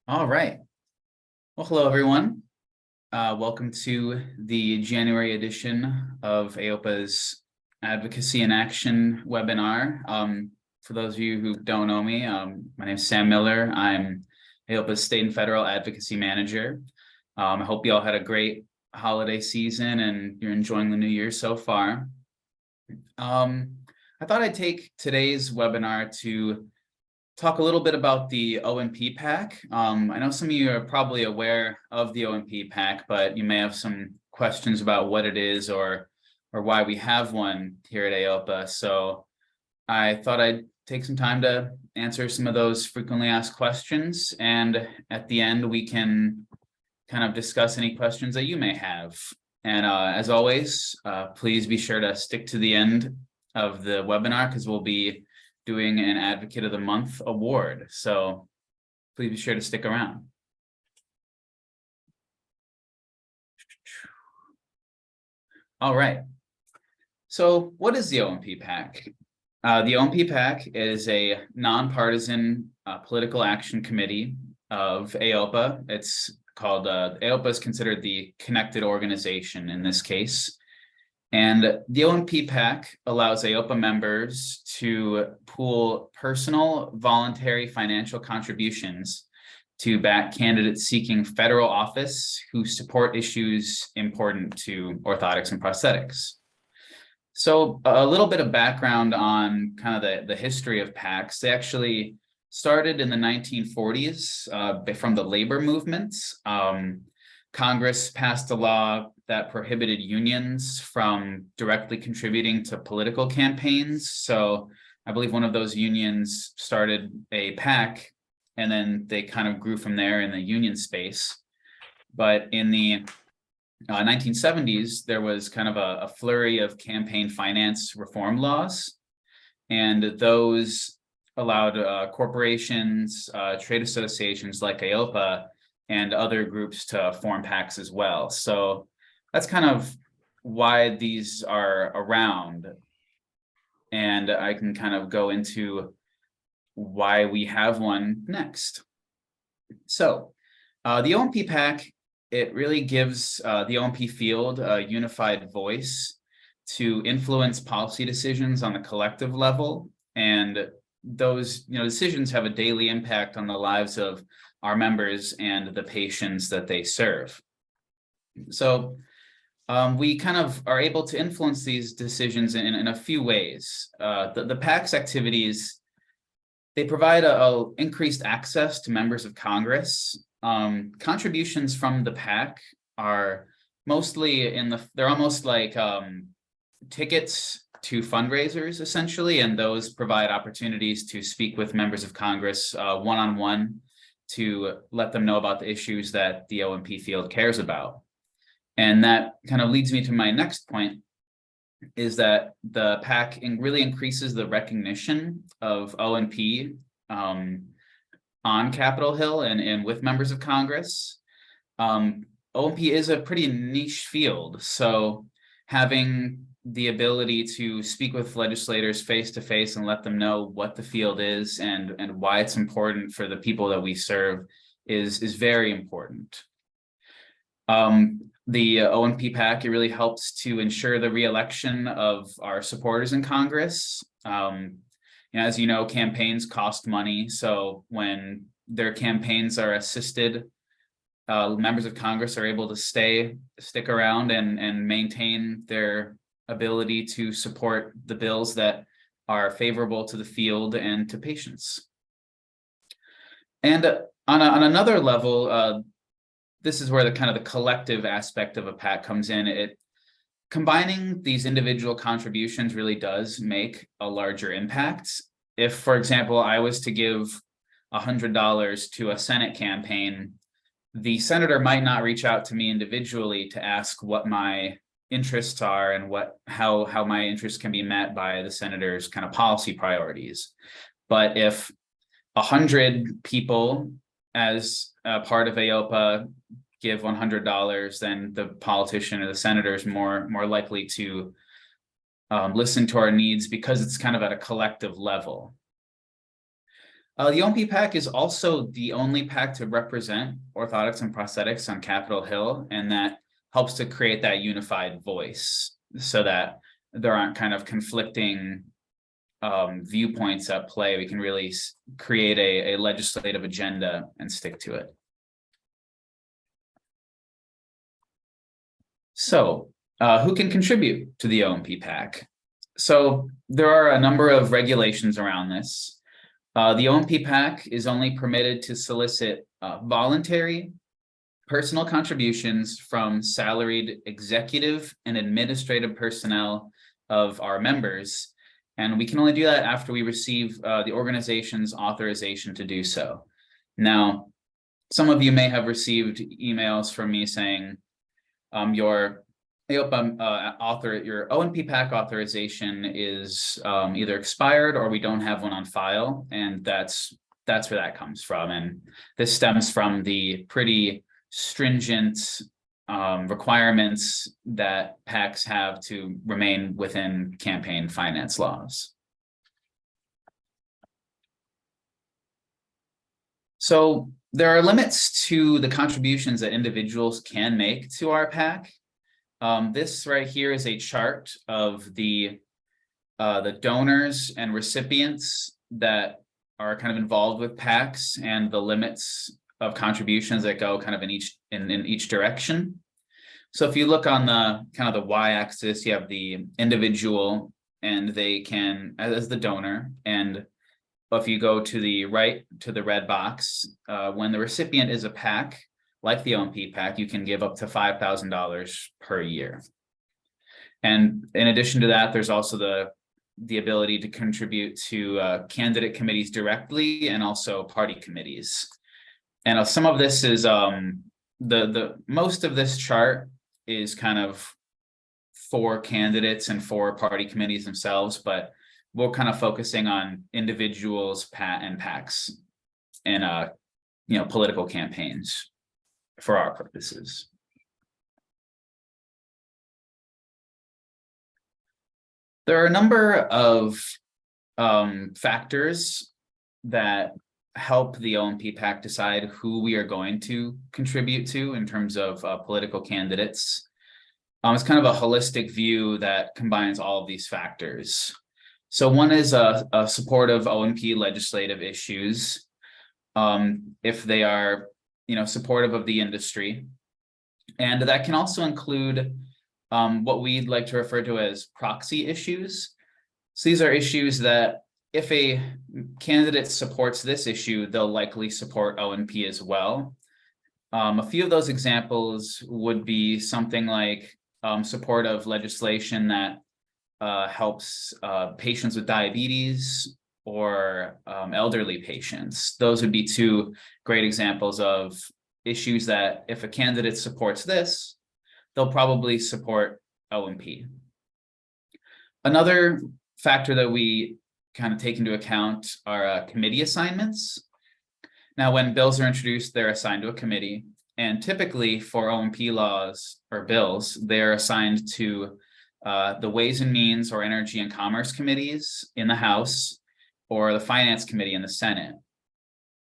All right. Well, hello, everyone. Welcome to the January edition of AOPA's Advocacy in Action webinar. For those of you who don't know me, my name is Sam Miller. I'm AOPA's State and Federal Advocacy Manager. I hope you all had a great holiday season and you're enjoying the new year so far. I thought I'd take today's webinar to talk a little bit about the OMP PAC. I know some of you are probably aware of the OMP PAC, but you may have some questions about what it is or why we have one here at AOPA. So I thought I'd take some time to answer some of those frequently asked questions. And at the end, we can kind of discuss any questions that you may have. And as always, please be sure to stick to the end of the webinar because we'll be doing an Advocate of the Month award. So please be sure to stick around. All right. So what is the OMP PAC? The OMP PAC is a nonpartisan political action committee of AOPA. It's called, AOPA is considered the connected organization in this case. And the OMP PAC allows AOPA members to pool personal voluntary financial contributions to back candidates seeking federal office who support issues important to orthotics and prosthetics. So a little bit of background on kind of the history of PACs. They actually started in the 1940s from the labor movements. Congress passed a law that prohibited unions from directly contributing to political campaigns. So I believe one of those unions started a PAC, and then they kind of grew from there in the union space. But in the 1970s, there was kind of a flurry of campaign finance reform laws, and those allowed corporations, trade associations like AOPA, and other groups to form PACs as well. So that's kind of why these are around. And I can kind of go into why we have one next. So the OMP PAC, it really gives the OMP field a unified voice to influence policy decisions on the collective level. And those decisions have a daily impact on the lives of our members and the patients that they serve. So we kind of are able to influence these decisions in a few ways. The PAC's activities, they provide a increased access to members of Congress. Contributions from the PAC are mostly they're almost like tickets to fundraisers essentially, and those provide opportunities to speak with members of Congress one-on-one to let them know about the issues that the OMP field cares about. And that kind of leads me to my next point, is that the PAC really increases the recognition of OMP on Capitol Hill and with members of Congress. OMP is a pretty niche field, so having the ability to speak with legislators face to face and let them know what the field is and why it's important for the people that we serve is very important. The OMP PAC, it really helps to ensure the re-election of our supporters in Congress. As you know, campaigns cost money. So when their campaigns are assisted, members of Congress are able to stick around and maintain their ability to support the bills that are favorable to the field and to patients. And on another level, this is where the kind of the collective aspect of a PAC comes in. Combining these individual contributions really does make a larger impact. If, for example, I was to give $100 to a Senate campaign, the senator might not reach out to me individually to ask what my interests are and how my interests can be met by the senator's kind of policy priorities. But if 100 people as a part of AOPA give $100, then the politician or the senator is more likely to listen to our needs because it's kind of at a collective level. The OMP PAC is also the only PAC to represent orthotics and prosthetics on Capitol Hill, and that helps to create that unified voice so that there aren't kind of conflicting viewpoints at play. We can really create a legislative agenda and stick to it. So who can contribute to the OMP PAC? So there are a number of regulations around this. The OMP PAC is only permitted to solicit voluntary personal contributions from salaried executive and administrative personnel of our members. And we can only do that after we receive the organization's authorization to do so. Now, some of you may have received emails from me saying your AOPA your OMP PAC authorization is either expired or we don't have one on file, and that's where that comes from. And this stems from the pretty stringent requirements that PACs have to remain within campaign finance laws. So there are limits to the contributions that individuals can make to our PAC. This right here is a chart of the donors and recipients that are kind of involved with PACs and the limits of contributions that go kind of in each direction. So if you look on the kind of the y-axis, you have the individual, and they can, as the donor, and if you go to the right to the red box, when the recipient is a PAC, like the OMP PAC, you can give up to $5,000 per year. And in addition to that, there's also the ability to contribute to candidate committees directly and also party committees. And some of this is the most of this chart is kind of for candidates and for party committees themselves, but we're kind of focusing on individuals, and PACs, and political campaigns for our purposes. There are a number of factors that help the OMP PAC decide who we are going to contribute to in terms of political candidates. It's kind of a holistic view that combines all of these factors. So one is a support of OMP legislative issues, if they are, supportive of the industry. And that can also include what we'd like to refer to as proxy issues. So these are issues that if a candidate supports this issue, they'll likely support OMP as well. A few of those examples would be something like support of legislation that helps patients with diabetes or elderly patients. Those would be two great examples of issues that if a candidate supports this, they'll probably support OMP. Another factor that we kind of take into account are committee assignments. Now, when bills are introduced, they're assigned to a committee, and typically for OMP laws or bills, they're assigned to the Ways and Means or Energy and Commerce committees in the House or the Finance Committee in the Senate.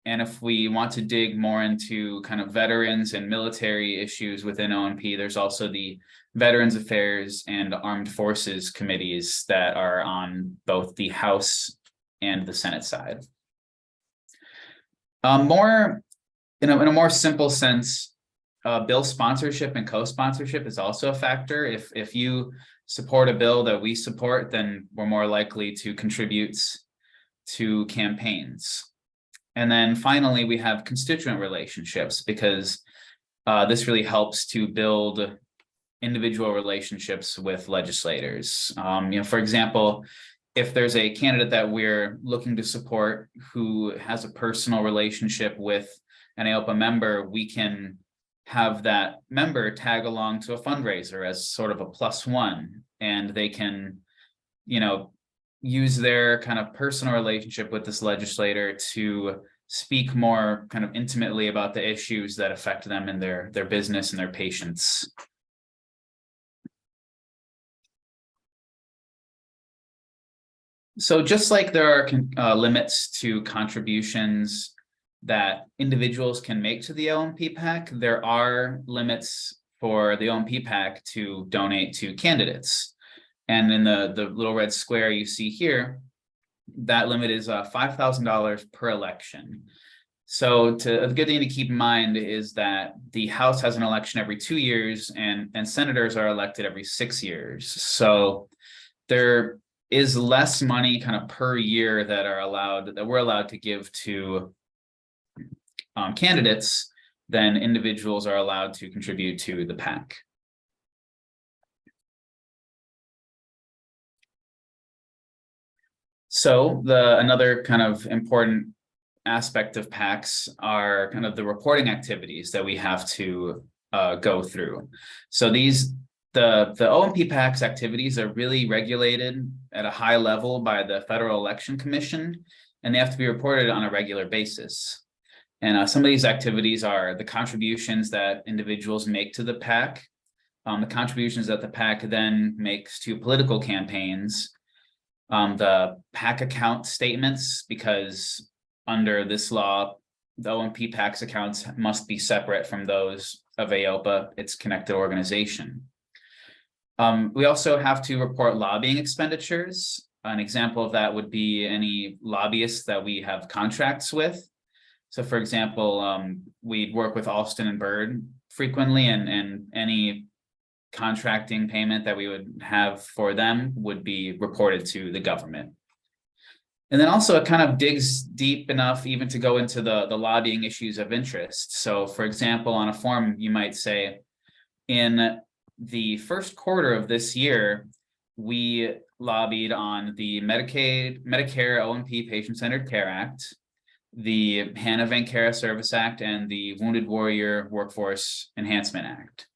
And if we want to dig more into kind of veterans and military issues within OMP, there's also the Veterans Affairs and Armed Forces committees that are on both the House and the Senate side. More in a more simple sense, bill sponsorship and co-sponsorship is also a factor. If you support a bill that we support, then we're more likely to contribute to campaigns. And then finally, we have constituent relationships, because this really helps to build individual relationships with legislators. For example, if there's a candidate that we're looking to support who has a personal relationship with an AOPA member, we can have that member tag along to a fundraiser as sort of a +1, and they can, use their kind of personal relationship with this legislator to speak more kind of intimately about the issues that affect them in their business and their patients. So just like there are limits to contributions that individuals can make to the OMP PAC, there are limits for the OMP PAC to donate to candidates. And in the little red square you see here, that limit is $5,000 per election. So a good thing to keep in mind is that the House has an election every 2 years and senators are elected every 6 years. So there is less money kind of per year that we're allowed to give to candidates than individuals are allowed to contribute to the PAC. So another kind of important aspect of PACs are kind of the reporting activities that we have to go through. So the OMP PACs activities are really regulated at a high level by the Federal Election Commission, and they have to be reported on a regular basis. And some of these activities are the contributions that individuals make to the PAC, the contributions that the PAC then makes to political campaigns, the PAC account statements, because under this law, the OMP PAC's accounts must be separate from those of AOPA, its connected organization. We also have to report lobbying expenditures. An example of that would be any lobbyists that we have contracts with. So for example, we work with Alston and Bird frequently, and any contracting payment that we would have for them would be reported to the government. And then also it kind of digs deep enough even to go into the lobbying issues of interest. So for example, on a form, you might say, in the first quarter of this year, we lobbied on the Medicare OMP Patient-Centered Care Act, the Hannah Vankera Service Act, and the Wounded Warrior Workforce Enhancement Act.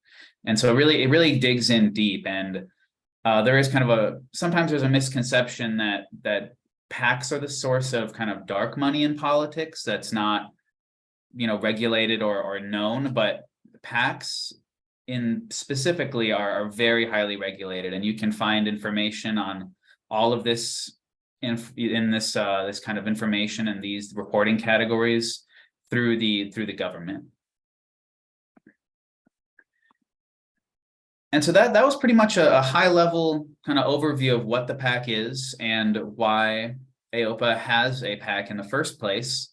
And so it really digs in deep, and there is kind of sometimes there's a misconception that PACs are the source of kind of dark money in politics that's not, regulated or known, but PACs specifically are very highly regulated, and you can find information on all of this in this kind of information and these reporting categories through the government. And so that was pretty much a high level kind of overview of what the PAC is and why AOPA has a PAC in the first place.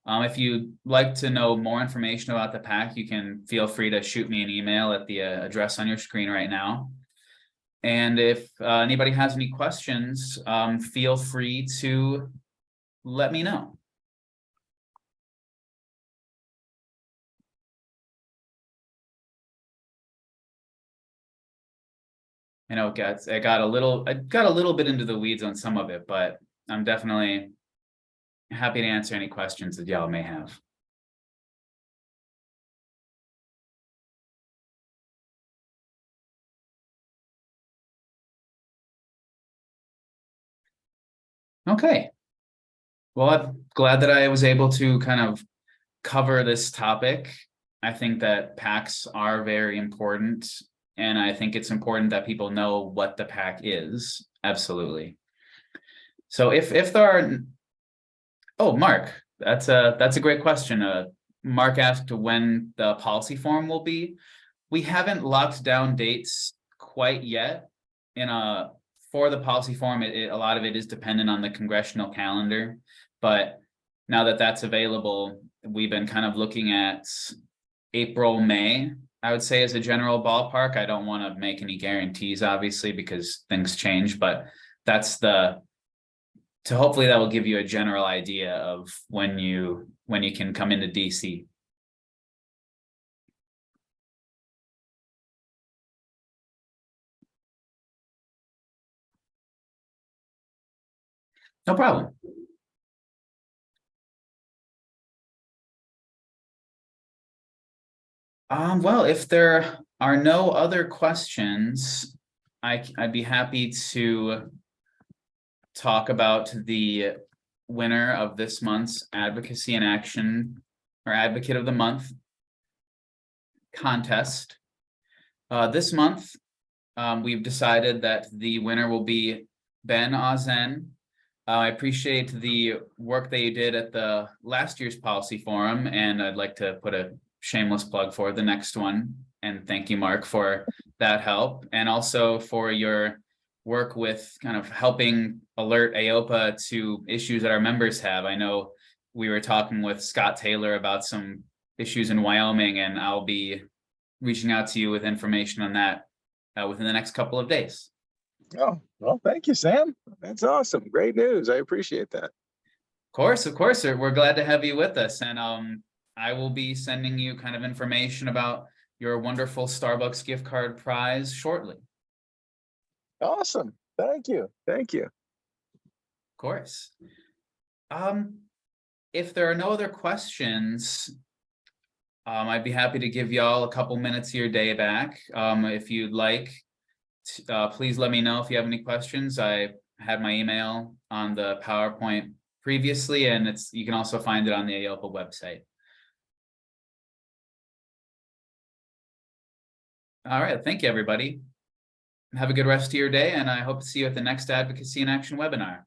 If you'd like to know more information about the PAC, you can feel free to shoot me an email at the address on your screen right now. And if anybody has any questions, feel free to let me know. I know I got a little bit into the weeds on some of it, but I'm definitely happy to answer any questions that y'all may have. Okay. Well, I'm glad that I was able to kind of cover this topic. I think that PACs are very important, and I think it's important that people know what the PAC is. Absolutely. So if there are, oh, Mark, that's a great question. Mark asked when the policy forum will be. We haven't locked down dates quite yet. For the policy forum, a lot of it is dependent on the congressional calendar, but now that that's available, we've been kind of looking at April, May, I would say, as a general ballpark. I don't want to make any guarantees, obviously, because things change, but hopefully that will give you a general idea of when you can come into DC. No problem. Well, if there are no other questions, I'd be happy to talk about the winner of this month's Advocacy in Action, or Advocate of the Month contest. This month, we've decided that the winner will be Ben Azen I appreciate the work that you did at the last year's policy forum, and I'd like to put a shameless plug for the next one. And thank you, Mark, for that help, and also for your work with kind of helping alert AOPA to issues that our members have. I know we were talking with Scott Taylor about some issues in Wyoming, and I'll be reaching out to you with information on that within the next couple of days. Oh, well, thank you, Sam. That's awesome. Great news. I appreciate that. Of course, sir. We're glad to have you with us. And I will be sending you kind of information about your wonderful Starbucks gift card prize shortly. Awesome. Thank you. Thank you. Of course. If there are no other questions, I'd be happy to give y'all a couple minutes of your day back. If you'd like, please let me know if you have any questions. I had my email on the PowerPoint previously, and you can also find it on the AOPA website. All right, thank you, everybody. Have a good rest of your day, and I hope to see you at the next Advocacy in Action webinar.